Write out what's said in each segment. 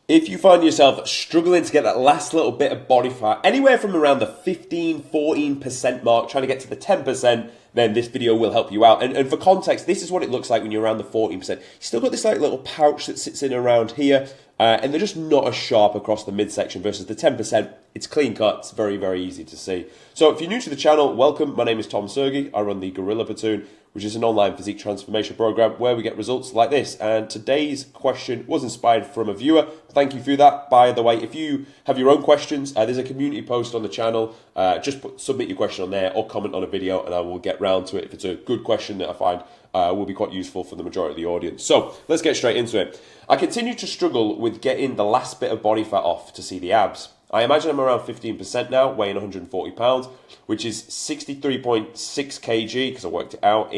If you find yourself struggling to get that last little bit of body fat, anywhere from around the 15-14% mark, trying to get to the 10%, then this video will help you out. And for context, this is what it looks like when you're around the 14%. You still got this like little pouch that sits in around here, and they're just not as sharp across the midsection versus the 10%. It's clean cut, it's very, very easy to see. So if you're new to the channel, welcome. My name is Tom Sergi. I run the Gorilla Platoon, which is an online physique transformation program where we get results like this. And today's question was inspired from a viewer. Thank you for that. By the way, if you have your own questions, there's a community post on the channel. Just submit your question on there or comment on a video and I will get round to it if it's a good question that I find will be quite useful for the majority of the audience. So let's get straight into it. I continue to struggle with getting the last bit of body fat off to see the abs. I imagine I'm around 15% now, weighing 140 pounds, which is 63.6 kg, because I worked it out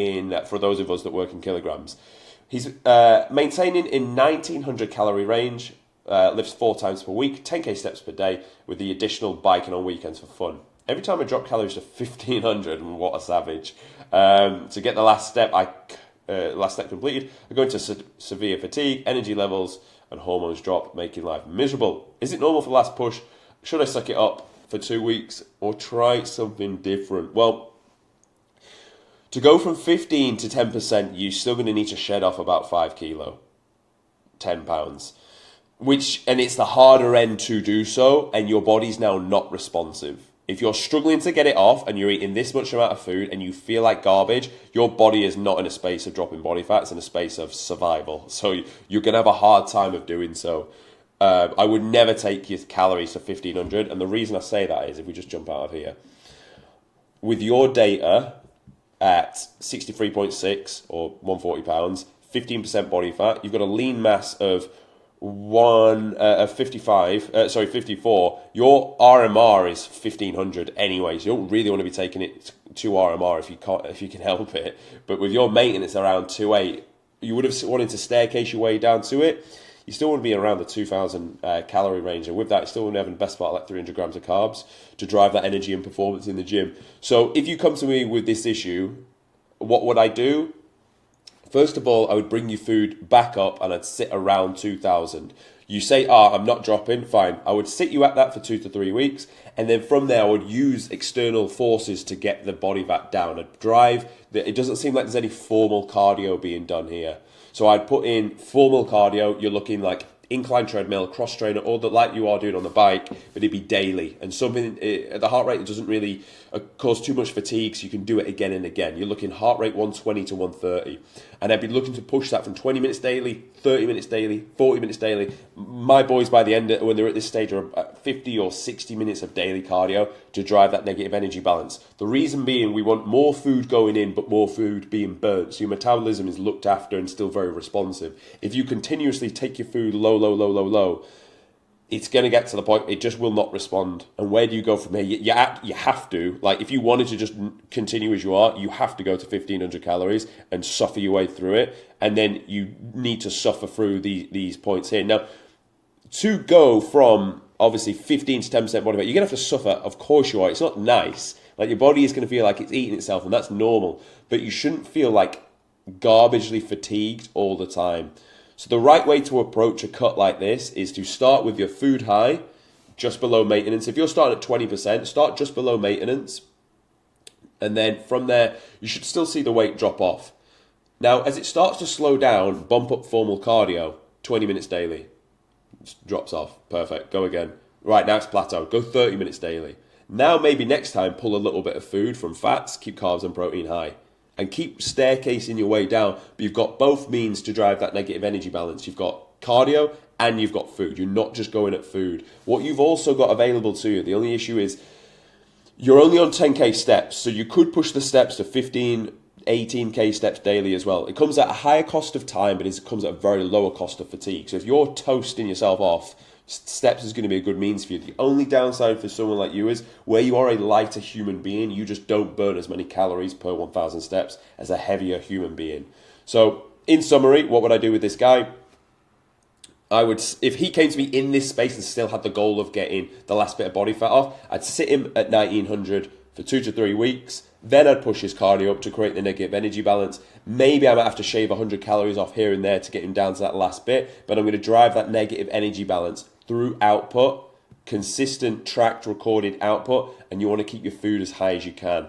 for those of us that work in kilograms. He's maintaining in 1900 calorie range, lifts 4 times per week, 10k steps per day, with the additional biking on weekends for fun. Every time I drop calories to 1500, and what a savage. To get the last step completed, I go into severe fatigue, energy levels, and hormones drop, making life miserable. Is it normal for the last push? Should I suck it up for 2 weeks or try something different? Well, to go from 15 to 10%, you're still going to need to shed off about 5 kilo, 10 pounds, and it's the harder end to do so, and your body's now not responsive. If you're struggling to get it off and you're eating this much amount of food and you feel like garbage, your body is not in a space of dropping body fat, it's in a space of survival. So you're going to have a hard time of doing so. I would never take your calories to 1500, and the reason I say that is, if we just jump out of here, with your data at 63.6 or 140 pounds, 15% body fat, you've got a lean mass of 54. Your RMR is 1500 anyway, so you don't really want to be taking it to RMR if you can help it. But with your maintenance around 2.8, you would have wanted to staircase your way down to it. You still want to be around the 2000 calorie range, and with that, you still want to have the best part like 300 grams of carbs to drive that energy and performance in the gym. So if you come to me with this issue, what would I do? First of all, I would bring your food back up and I'd sit around 2000. You say, I'm not dropping, fine. I would sit you at that for 2 to 3 weeks, and then from there I would use external forces to get the body fat down. I'd drive. It doesn't seem like there's any formal cardio being done here. So I'd put in formal cardio. You're looking like incline treadmill, cross trainer, or like you are doing on the bike, but it'd be daily. And something at the heart rate, it doesn't really cause too much fatigue, so you can do it again and again. You're looking heart rate 120 to 130. And I'd be looking to push that from 20 minutes daily, 30 minutes daily, 40 minutes daily. My boys, by the end, when they're at this stage, are at 50 or 60 minutes of daily cardio to drive that negative energy balance. The reason being, we want more food going in, but more food being burnt. So your metabolism is looked after and still very responsive. If you continuously take your food low, it's going to get to the point it just will not respond. And where do you go from here? You have to, like, if you wanted to just continue as you are, you have to go to 1500 calories and suffer your way through it. And then you need to suffer through these points here. Now, to go from obviously 15 to 10% body fat, you're going to have to suffer. Of course you are. It's not nice. Like, your body is going to feel like it's eating itself, and that's normal. But you shouldn't feel like garbagely fatigued all the time. So the right way to approach a cut like this is to start with your food high, just below maintenance. If you're starting at 20%, start just below maintenance. And then from there, you should still see the weight drop off. Now, as it starts to slow down, bump up formal cardio, 20 minutes daily. It drops off. Perfect. Go again. Right, now it's plateau. Go 30 minutes daily. Now maybe next time, pull a little bit of food from fats, keep carbs and protein high. And keep staircasing your way down, but you've got both means to drive that negative energy balance. You've got cardio and you've got food. You're not just going at food. What you've also got available to you, the only issue is you're only on 10k steps, so you could push the steps to 15, 18k steps daily as well. It comes at a higher cost of time, but it comes at a very lower cost of fatigue. So if you're toasting yourself off, steps is going to be a good means for you. The only downside for someone like you is where you are a lighter human being, you just don't burn as many calories per 1,000 steps as a heavier human being. So in summary, what would I do with this guy? I would, if he came to me in this space and still had the goal of getting the last bit of body fat off, I'd sit him at 1900 for 2 to 3 weeks. Then I'd push his cardio up to create the negative energy balance. Maybe I might have to shave 100 calories off here and there to get him down to that last bit, but I'm going to drive that negative energy balance through output, consistent tracked recorded output, and you want to keep your food as high as you can.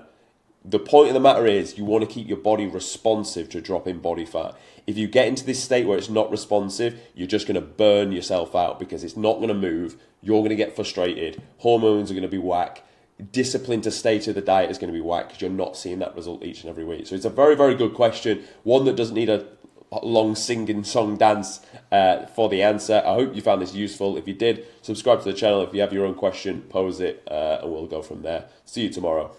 The point of the matter is you want to keep your body responsive to a drop in body fat. If you get into this state where it's not responsive, you're just going to burn yourself out because it's not going to move. You're going to get frustrated. Hormones are going to be whack. Discipline to stay to the diet is going to be whack because you're not seeing that result each and every week. So it's a very, very good question. One that doesn't need a long singing song dance for the answer. I hope you found this useful. If you did, subscribe to the channel. If you have your own question, pose it and we'll go from there. See you tomorrow.